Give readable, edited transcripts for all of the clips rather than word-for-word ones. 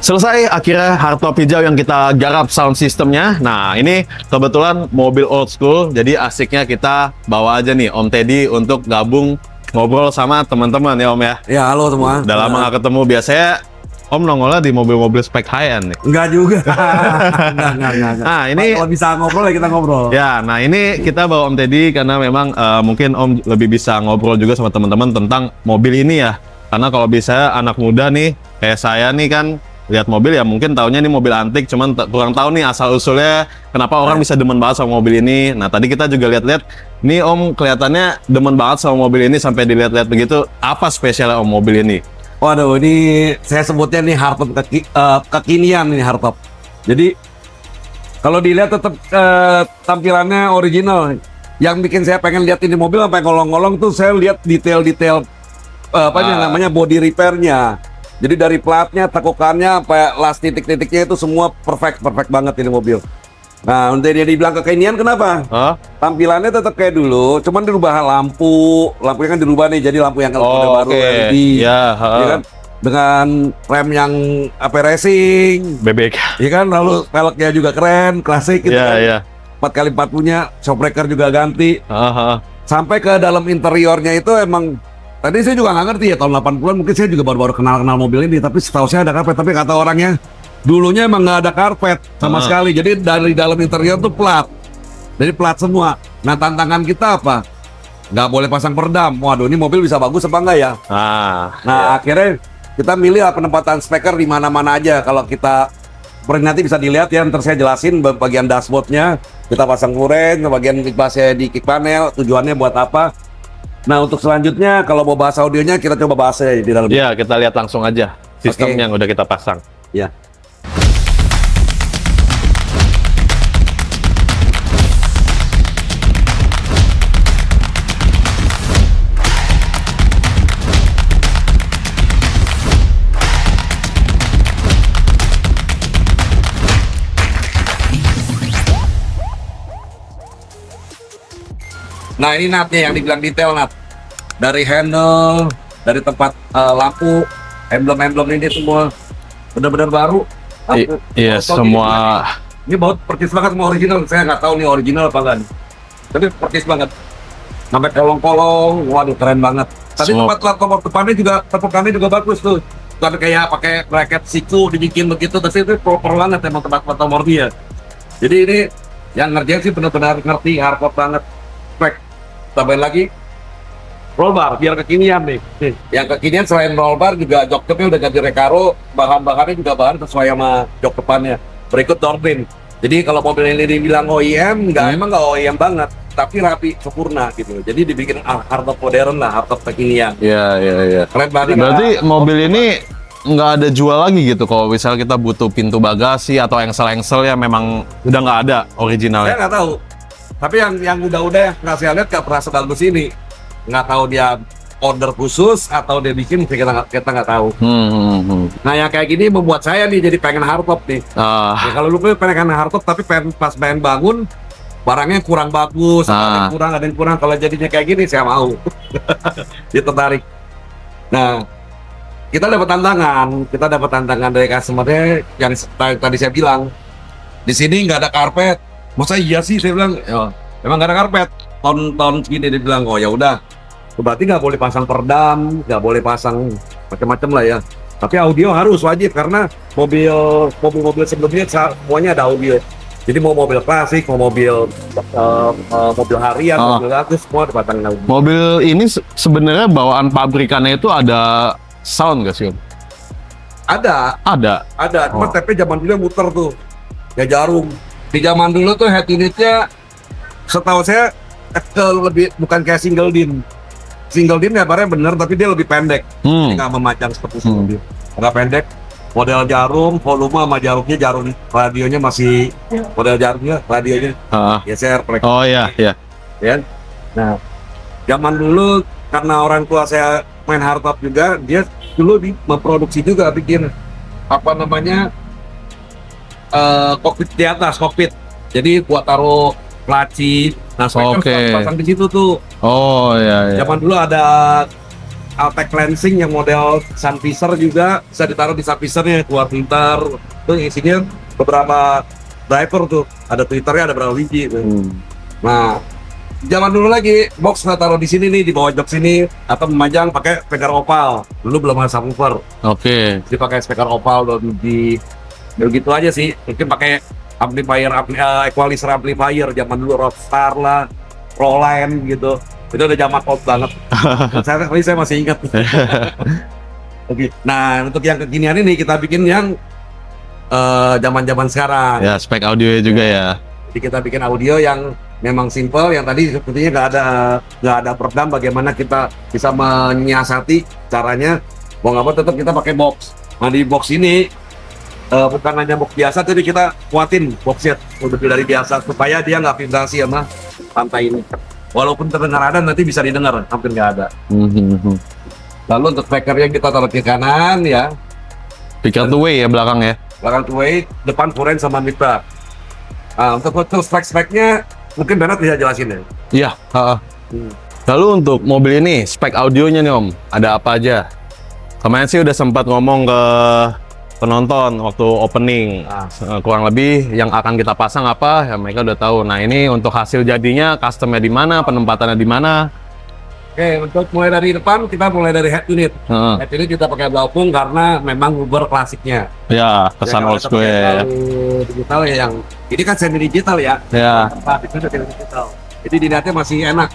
Selesai akhirnya hardtop hijau yang kita garap sound systemnya. Nah, ini kebetulan mobil old school, jadi asiknya kita bawa aja nih Om Teddy untuk gabung ngobrol sama teman-teman ya Om ya. Ya, halo semua. Udah lama nggak ketemu. Biasanya Om nongolnya di mobil-mobil spek high-end nih. Enggak juga. Enggak. Nah, ini kalau bisa ngobrol ya kita ngobrol. ya, nah ini kita bawa Om Teddy karena memang mungkin Om lebih bisa ngobrol juga sama teman-teman tentang mobil ini ya. Karena kalau bisa anak muda nih kayak saya nih kan lihat mobil ya mungkin taunya ini mobil antik, cuman kurang tahu nih asal usulnya kenapa orang bisa demen banget sama mobil ini. Nah tadi kita juga lihat-lihat, nih Om kelihatannya demen banget sama mobil ini sampai dilihat-lihat begitu. Apa spesialnya Om mobil ini? Waduh, ini saya sebutnya nih hardtop kekinian ini hardtop. Jadi kalau dilihat tetap tampilannya original. Yang bikin saya pengen lihat ini mobil sampai ngolong-ngolong tuh saya lihat detail-detail namanya body repairnya. Jadi dari platnya, tekukannya, sampai las titik-titiknya itu semua perfect banget ini mobil. Nah, untuk dia dibilang kekinian kenapa? Tampilannya tetap kayak dulu, cuman dirubah lampunya kan dirubah nih jadi lampu yang baru LED. Ya, Ya kan? Dengan rem yang racing, bebek. ya kan, lalu peleknya juga keren, klasik gitu kan. 4x4 punya, shockbreaker juga ganti. Sampai ke dalam interiornya itu emang tadi saya juga nggak ngerti ya, tahun 80-an mungkin saya juga baru-baru kenal mobil ini, tapi setahu saya ada karpet, tapi kata orangnya dulunya emang nggak ada karpet sama sekali. Jadi dari dalam interior tuh plat, jadi plat semua. Nah tantangan kita apa? Nggak boleh pasang peredam. Waduh, ini mobil bisa bagus apa enggak ya? Akhirnya kita milih penempatan speaker di mana-mana aja. Kalau kita nanti bisa dilihat ya, ntar saya jelasin bagian dashboardnya. Kita pasang kuren, bagian kickbassnya di kick panel, tujuannya buat apa? Nah untuk selanjutnya kalau mau bahas audionya kita coba bahas aja di dalam. Ya kita lihat langsung aja sistem yang udah kita pasang. Ya. Nah ini natnya yang dibilang detail nat. Dari handle, dari tempat lampu, emblem-emblem ini semua benar-benar baru. Iya semua. Ini baut persis banget sama original. Saya nggak tahu nih original apa enggak nih. Tapi persis banget. Sampai kolong-kolong, waduh keren banget. Tadi tempat lampu depannya juga, tepukannya juga bagus tuh. Bukan kayak pakai bracket siku dibikin begitu, tapi itu proper banget emang tempat nomor dia. Jadi ini yang ngerjain sih benar-benar ngerti, hardcore banget. Spek. Tambahin lagi roll bar biar kekinian nih. Yang kekinian selain roll bar juga jok depannya udah ganti Recaro, bahan-bahannya juga bahan sesuai sama jok depannya. Berikut door trim. Jadi kalau mobil ini dibilang OEM, emang nggak OEM banget, tapi rapi, sempurna gitu. Jadi dibikin hardtop modern lah, hardtop kekinian. Iya. Keren banget. Berarti mobil ini nggak ada jual lagi gitu kalau misalnya kita butuh pintu bagasi atau engsel-engsel ya memang udah nggak ada originalnya. Saya nggak tahu. Tapi yang udah nggak saya lihat nggak pernah sebagus ini. Nggak tahu dia order khusus atau dia bikin, kita nggak tahu. Nah yang kayak gini membuat saya nih jadi pengen hardtop nih. Ya, kalau lu pengen hardtop tapi pas pengen bangun barangnya kurang bagus, ada yang kurang. Kalau jadinya kayak gini saya mau. Dia tertarik. Nah kita dapat tantangan dari customer-nya yang tadi saya bilang. Di sini nggak ada karpet. Masa iya sih, saya bilang, emang gak ada karpet. Tahun segini dia bilang, oh ya udah, berarti nggak boleh pasang peredam, nggak boleh pasang macam-macam lah ya. Tapi audio harus wajib karena mobil sebelumnya semuanya ada audio. Jadi mau mobil klasik, mau mobil harian, mobil gratis, semua dipasangin audio. Mobil ini sebenarnya bawaan pabrikannya itu ada sound nggak sih? Ada. Cuma tapi zaman dulu yang muter tuh, ya jarum. Di zaman dulu tuh head unitnya setahu saya lebih bukan kayak single din ya barangnya bener tapi dia lebih pendek. Dia nggak memanjang seperti mobil. Nggak pendek, model jarum, volume sama jarumnya, jarum radionya masih model jarumnya, radionya geser. Oh iya. Ya. Nah zaman dulu karena orang tua saya main hardtop juga, dia dulu memproduksi juga bikin kokpit di atas, kokpit. Jadi buat taruh laci. Nah, pasang di situ tuh. Oh iya. Zaman dulu ada Altec Lansing yang model sun visor juga bisa ditaruh di sun visornya, keluar Twitter. Itu isinya beberapa driver tuh, ada Twitternya ada berapa biji tuh. Nah, zaman dulu lagi box nggak taruh di sini nih, di bawah jok sini, atau memajang pakai speaker opal. Dulu belum ada subwoofer, Oke. jadi pakai speaker opal dan di begitu aja sih. Mungkin pakai amplifier, equalizer amplifier zaman dulu, Rockstar lah, Proline gitu. Itu udah zaman old banget. saya masih ingat. Oke. Nah, untuk yang kekinian ini kita bikin yang zaman-zaman sekarang. Ya, spek audionya juga ya. Jadi kita bikin audio yang memang simple, yang tadi sepertinya nggak ada peredam. Bagaimana kita bisa menyiasati caranya, mau nggak mau tetap kita pakai box. Nah di box ini bukan hanya box biasa, jadi kita kuatin boxnya lebih dari biasa supaya dia nggak vibrasi sama pantai ini. Walaupun terdengar ada, nanti bisa didengar, hampir nggak ada. Lalu untuk speakernya kita taruh ke kanan ya, Speaker two way ya belakang ya. belakang two way, depan full range sama mid bar. Nah, untuk spek-speknya mungkin Bernard bisa jelasin ya. Iya. Lalu untuk mobil ini spek audionya nih Om, ada apa aja? Kemarin sih udah sempat ngomong ke penonton waktu opening. Kurang lebih yang akan kita pasang apa ya mereka udah tahu. Nah ini untuk hasil jadinya customnya di mana, penempatannya di mana? Oke, untuk mulai dari depan kita mulai dari head unit. Head unit kita pakai blaupung karena memang Uber klasiknya. Ya kesan old school ya. Digital ya, yang ini kan semi digital ya. Ya. Itu udah semi digital. Jadi dilihatnya masih enak.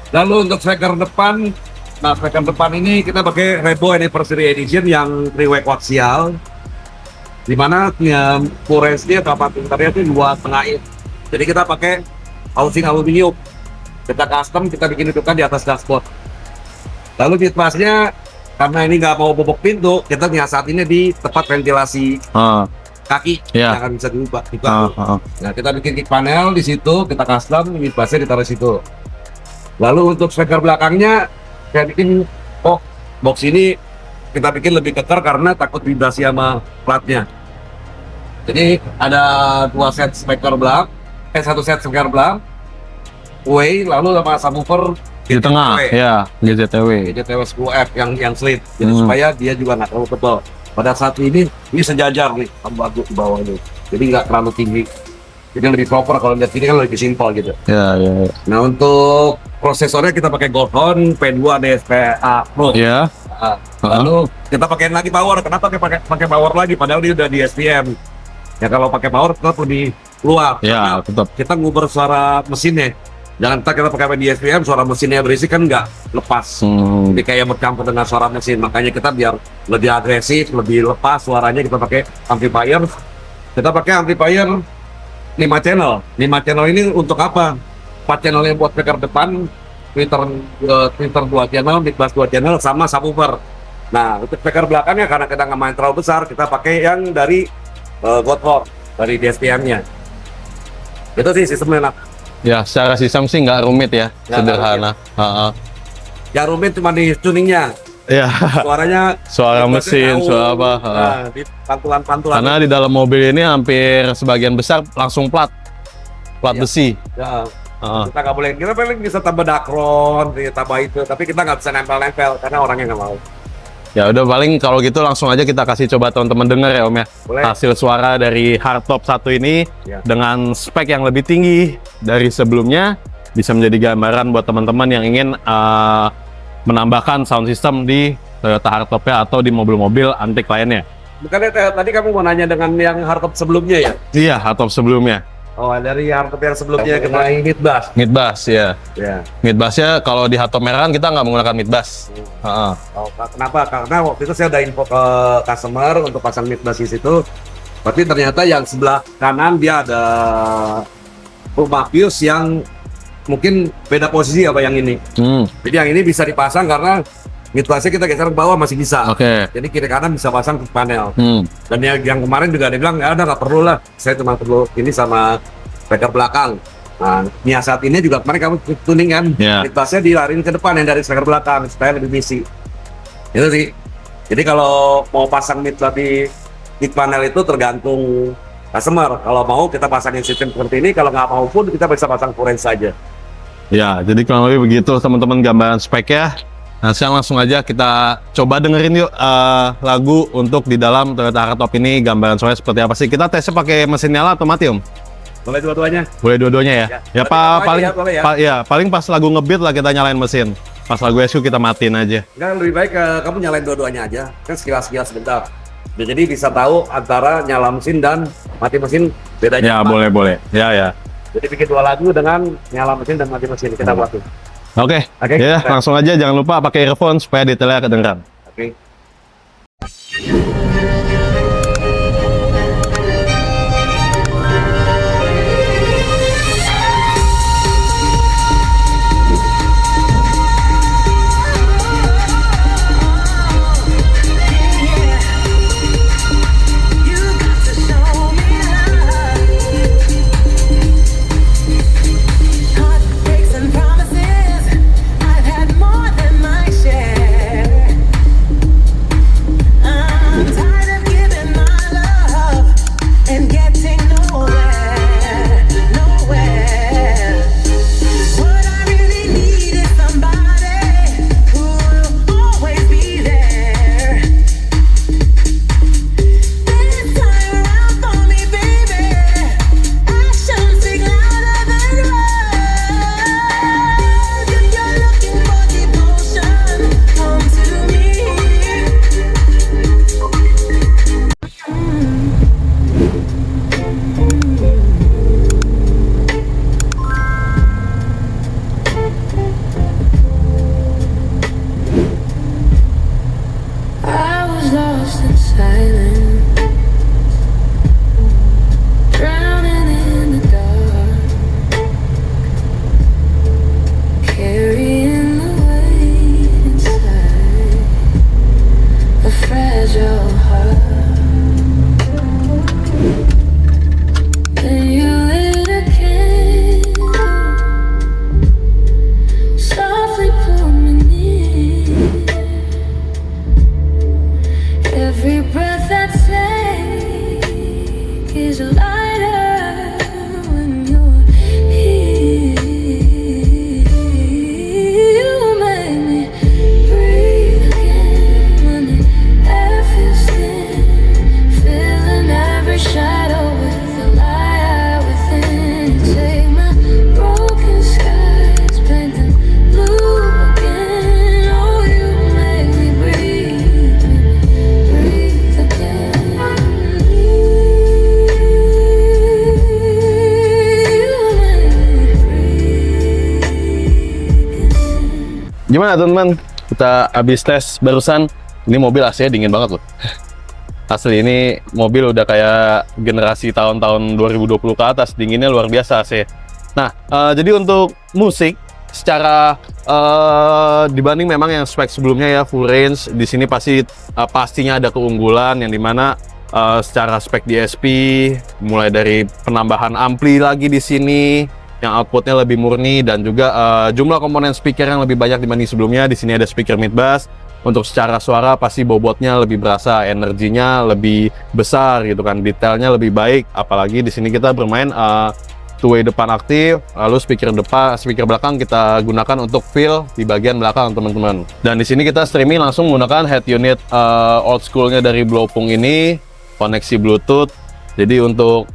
Lalu untuk speaker depan, nah speaker depan ini kita pakai Rebo Anniversary Edition yang 3-way koaksial, dimana full range-nya atau pintarnya itu 2,5 inch. Jadi kita pakai housing aluminium, kita custom, kita bikin itu kan di atas dashboard. Lalu mid bass-nya karena ini nggak mau bobok pintu, kita nyiasatinnya di tempat ventilasi kaki, jangan bisa diubah. Nah kita bikin kick panel di situ, kita custom, mid bass-nya ditaruh di situ. Lalu untuk speaker belakangnya saya bikin box ini kita bikin lebih keker karena takut vibrasi sama platnya. Jadi ada 2 set speaker belakang, 1 set speaker belakang, way, lalu sama subwoofer di tengah, ya GZTW 10F yang slit, jadi supaya dia juga nggak terlalu tebal. Pada saat ini sejajar nih, bagus di bawah ini, jadi nggak terlalu tinggi. Jadi lebih proper, kalau lihat ini kan lebih simpel gitu. Ya. Nah untuk prosesornya kita pakai Goldhorn P2 DSPA Pro. Ya. Lalu kita pakai lagi power. Kenapa pakai power lagi? Padahal dia udah di SPM. Ya kalau pakai power tetap lebih keluar. Ya, tetap. Kita nguber suara mesinnya. Jangan kita pakai di SPM, suara mesinnya berisik kan nggak lepas. Jadi kayak bercampur dengan suara mesin. Makanya kita biar lebih agresif, lebih lepas suaranya, kita pakai amplifier. Kita pakai amplifier 5 channel. 5 channel ini untuk apa? 4 channel yang buat speaker depan, Twitter 2 channel, mid bass 2 channel, sama subwoofer. Nah, untuk speaker belakangnya karena kita nggak main terlalu besar, kita pakai yang dari Goldhorn, dari DSPM-nya. Itu sih sistemnya. Ya, secara sistem sih nggak rumit ya, sederhana. Yang rumit cuma di tuningnya. Ya. Suaranya, suara mesin, suara apa? Nah, di pantulan-pantulan. Karena di dalam mobil ini hampir sebagian besar langsung plat besi. Ya. Kita nggak boleh, kita paling bisa tambah dakron, tambah itu, tapi kita nggak bisa nempel-nempel karena orangnya nggak mau. Ya udah, paling kalau gitu langsung aja kita kasih coba teman-teman dengar ya Om ya. Boleh. Hasil suara dari hardtop 1 ini dengan spek yang lebih tinggi dari sebelumnya, bisa menjadi gambaran buat teman-teman yang ingin menambahkan sound system di Toyota hardtopnya atau di mobil-mobil antik lainnya. Bukannya tadi kamu mau nanya dengan yang hardtop sebelumnya ya? Iya, hardtop sebelumnya. Oh, dari hardtop yang sebelumnya kena mid bass. Mid bass ya. Ya. Mid bassnya kalau di hardtop merah kan kita nggak menggunakan mid bass. Oh, kenapa? Karena waktu itu saya udah info ke customer untuk pasang mid bass di situ. Tapi ternyata yang sebelah kanan dia ada rumah fuse yang mungkin beda posisi apa yang ini. Jadi yang ini bisa dipasang karena mid bassnya kita geser ke bawah masih bisa. Jadi kiri kanan bisa pasang ke panel. Dan yang kemarin juga dia bilang nggak perlu lah. Saya cuma perlu ini sama speaker belakang. Nah, saat ini juga kemarin kamu tuning kan, mid bassnya dilarin ke depan yang dari speaker belakang supaya lebih misi. Itu sih. Jadi kalau mau pasang mid panel itu tergantung customer. Kalau mau kita pasangin sistem seperti ini, kalau nggak mau pun kita bisa pasang full range saja. Ya, jadi kurang lebih begitu teman-teman gambaran speknya. Nah, sekarang langsung aja kita coba dengerin yuk lagu untuk di dalam Toyota Hardtop ini, gambaran suaranya seperti apa sih. Kita tesnya pakai mesin nyala atau mati, Om? Boleh dua-duanya. Boleh dua-duanya ya? Ya, paling ya, boleh ya. paling pas lagu ngebeat lah kita nyalain mesin. Pas lagu SQ kita matiin aja. Enggak, lebih baik kamu nyalain dua-duanya aja. Kan sekilas-sekilas sebentar. Jadi bisa tahu antara nyala mesin dan mati mesin bedanya Ya, apa. boleh. Ya. Jadi bikin dua lagu dengan nyala mesin dan mati mesin kita buat tuh. Oke. Oke, Ya, kita- langsung aja jangan lupa pakai earphone supaya detailnya kedengeran. Oke. Heartbreaks and promises, I've had more than my share. I'm tired of giving my love and getting nowhere, nowhere. What I really need is somebody who will always be there. This time around for me, baby, actions speak louder than words. If you're looking for devotion, come to me. I was lost in silence, drowning in the dark, carrying the weight inside a fragile heart. Then you lit a candle, softly pulled me near. Every breath I take is lighter when you're here. You make me breathe again when the air feels thin, filling every shadow with the light within. Take my broken skies, paint them blue again. Oh, you make me breathe again. Gimana teman-teman? Kita habis tes barusan. Ini mobil AC-nya dingin banget loh. Asli ini mobil udah kayak generasi tahun-tahun 2020 ke atas, dinginnya luar biasa AC. Nah, jadi untuk musik secara dibanding memang yang spek sebelumnya ya full range, di sini pastinya ada keunggulan yang dimana secara spek DSP mulai dari penambahan ampli lagi di sini yang outputnya lebih murni, dan juga jumlah komponen speaker yang lebih banyak dibanding sebelumnya. Di sini ada speaker mid bass. Untuk secara suara pasti bobotnya lebih berasa, energinya lebih besar gitu kan, detailnya lebih baik. Apalagi di sini kita bermain two-way depan aktif, lalu speaker belakang kita gunakan untuk fill di bagian belakang teman-teman. Dan di sini kita streaming langsung menggunakan head unit old schoolnya dari Blowpung ini, koneksi Bluetooth. Jadi untuk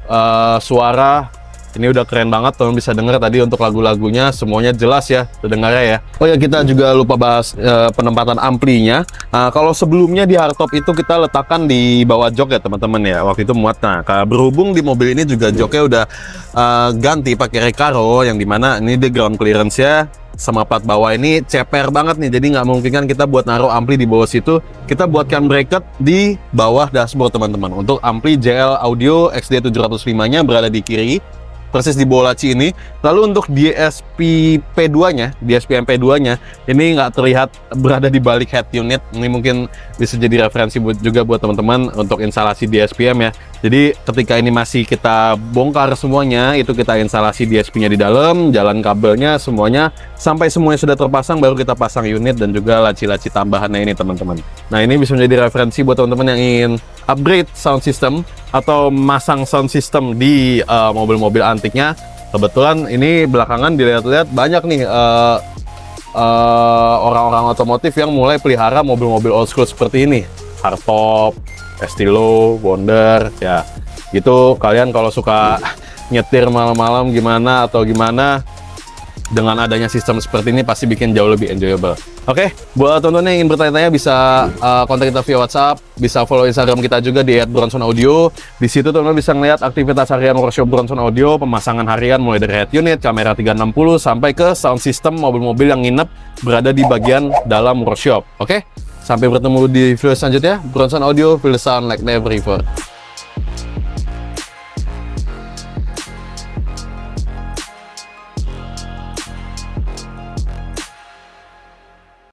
suara ini udah keren banget, teman bisa dengar tadi untuk lagu-lagunya semuanya jelas ya terdengarnya ya. Oh ya, kita juga lupa bahas penempatan amplinya. Kalau sebelumnya di hardtop itu kita letakkan di bawah jok ya teman-teman ya, waktu itu muat. Nah, berhubung di mobil ini juga joknya udah ganti pakai Recaro, yang dimana ini di ground clearance ya sama plat bawah ini ceper banget nih, jadi nggak mungkin kan kita buat naruh ampli di bawah situ. Kita buatkan bracket di bawah dashboard teman-teman. Untuk ampli JL Audio XD 705-nya berada di kiri, persis di bawah laci ini. Lalu untuk DSP MP2-nya ini nggak terlihat berada di balik head unit. Ini mungkin bisa jadi referensi juga buat teman-teman untuk instalasi DSP-M ya. Jadi ketika ini masih kita bongkar semuanya, itu kita instalasi DSP-nya di dalam, jalan kabelnya semuanya, sampai semuanya sudah terpasang, baru kita pasang unit dan juga laci-laci tambahannya ini teman-teman. Nah, ini bisa menjadi referensi buat teman-teman yang ingin upgrade sound system atau masang sound system di mobil-mobil antiknya. Kebetulan ini belakangan dilihat-lihat banyak nih orang-orang otomotif yang mulai pelihara mobil-mobil old school seperti ini, hardtop, Estilo, Wonder, ya gitu. Kalian kalau suka nyetir malam-malam gimana atau gimana, dengan adanya sistem seperti ini pasti bikin jauh lebih enjoyable. Oke, buat teman-teman yang ingin bertanya-tanya bisa kontak kita via WhatsApp, bisa follow Instagram kita juga di @bronsonaudio. Di situ teman-teman bisa ngeliat aktivitas harian workshop Bronson Audio, pemasangan harian mulai dari head unit, kamera 360 sampai ke sound system mobil-mobil yang nginep berada di bagian dalam workshop. Oke, sampai bertemu di video selanjutnya. Bronson Audio, feel the sound like never before.